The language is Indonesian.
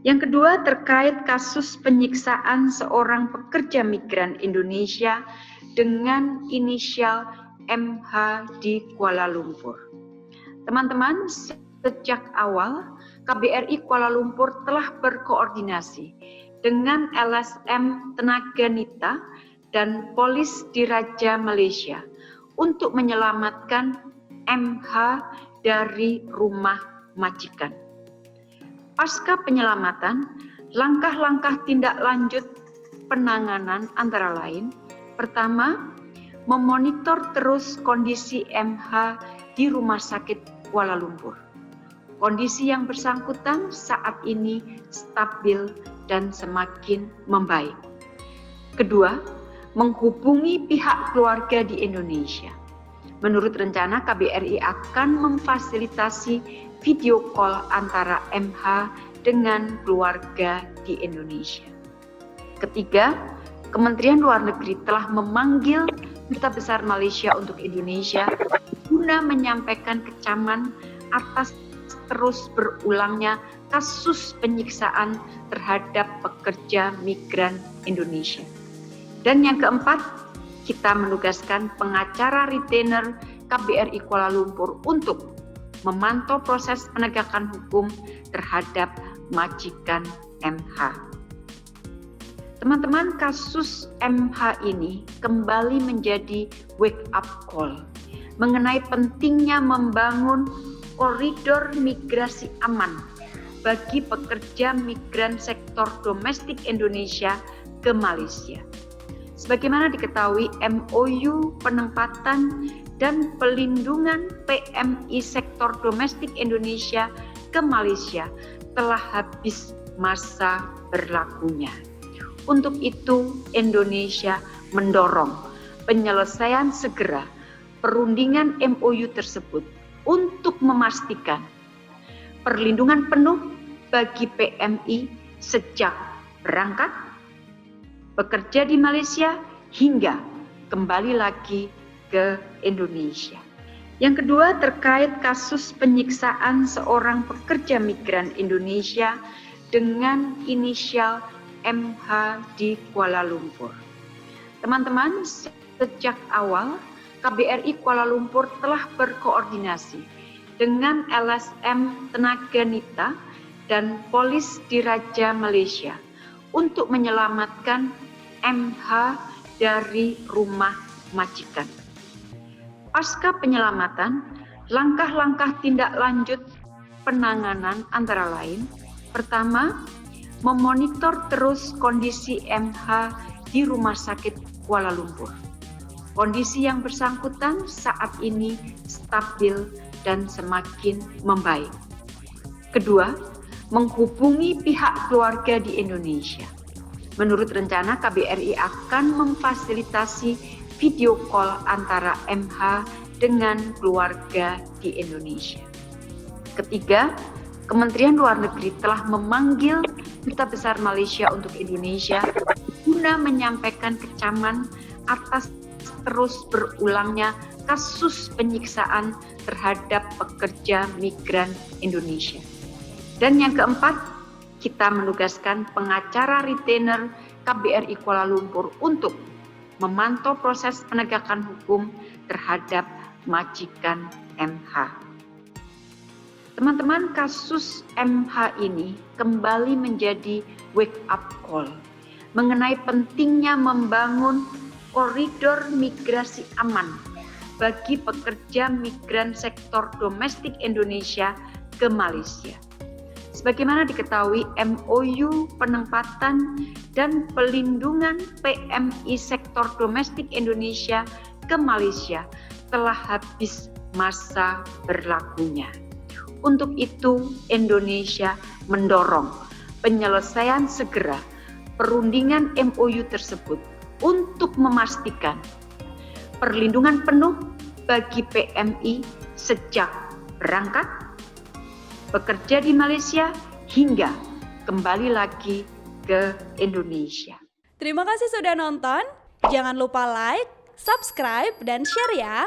Yang kedua terkait kasus penyiksaan seorang pekerja migran Indonesia dengan inisial MH di Kuala Lumpur. Teman-teman, sejak awal KBRI Kuala Lumpur telah berkoordinasi dengan LSM Tenaga Nita dan Polis Diraja Malaysia untuk menyelamatkan MH dari rumah majikan. Pasca penyelamatan, langkah-langkah tindak lanjut penanganan antara lain, pertama, memonitor terus kondisi MH di Rumah Sakit Kuala Lumpur. Kondisi yang bersangkutan saat ini stabil dan semakin membaik. Kedua, menghubungi pihak keluarga di Indonesia. Menurut rencana, KBRI akan memfasilitasi video call antara MH dengan keluarga di Indonesia. Ketiga, Kementerian Luar Negeri telah memanggil Duta Besar Malaysia untuk Indonesia guna menyampaikan kecaman atas terus berulangnya kasus penyiksaan terhadap pekerja migran Indonesia. Dan yang keempat, kita menugaskan pengacara retainer KBRI Kuala Lumpur untuk memantau proses penegakan hukum terhadap majikan MH. Teman-teman, kasus MH ini kembali menjadi wake up call mengenai pentingnya membangun koridor migrasi aman bagi pekerja migran sektor domestik Indonesia ke Malaysia. Sebagaimana diketahui, MOU penempatan dan pelindungan PMI sektor domestik Indonesia ke Malaysia telah habis masa berlakunya. Untuk itu, Indonesia mendorong penyelesaian segera perundingan MOU tersebut untuk memastikan perlindungan penuh bagi PMI sejak berangkat, bekerja di Malaysia, hingga kembali lagi ke Indonesia. Yang kedua terkait kasus penyiksaan seorang pekerja migran Indonesia dengan inisial MH di Kuala Lumpur. Teman-teman, sejak awal KBRI Kuala Lumpur telah berkoordinasi dengan LSM Tenaga Nita dan Polis Diraja Malaysia untuk menyelamatkan MH dari rumah majikan. Pasca penyelamatan, langkah-langkah tindak lanjut penanganan antara lain, pertama, memonitor terus kondisi MH di Rumah Sakit Kuala Lumpur. Kondisi yang bersangkutan saat ini stabil dan semakin membaik. Kedua, menghubungi pihak keluarga di Indonesia. Menurut rencana, KBRI akan memfasilitasi video call antara MH dengan keluarga di Indonesia. Ketiga, Kementerian Luar Negeri telah memanggil Duta Besar Malaysia untuk Indonesia guna menyampaikan kecaman atas terus berulangnya kasus penyiksaan terhadap pekerja migran Indonesia. Dan yang keempat, kita menugaskan pengacara retainer KBRI Kuala Lumpur untuk memantau proses penegakan hukum terhadap majikan MH. Teman-teman, kasus MH ini kembali menjadi wake up call mengenai pentingnya membangun koridor migrasi aman bagi pekerja migran sektor domestik Indonesia ke Malaysia. Sebagaimana diketahui, MOU penempatan dan pelindungan PMI sektor domestik Indonesia ke Malaysia telah habis masa berlakunya. Untuk itu, Indonesia mendorong penyelesaian segera perundingan MOU tersebut untuk memastikan perlindungan penuh bagi PMI sejak berangkat, bekerja di Malaysia, hingga kembali lagi ke Indonesia. Terima kasih sudah nonton. Jangan lupa like, subscribe, dan share ya.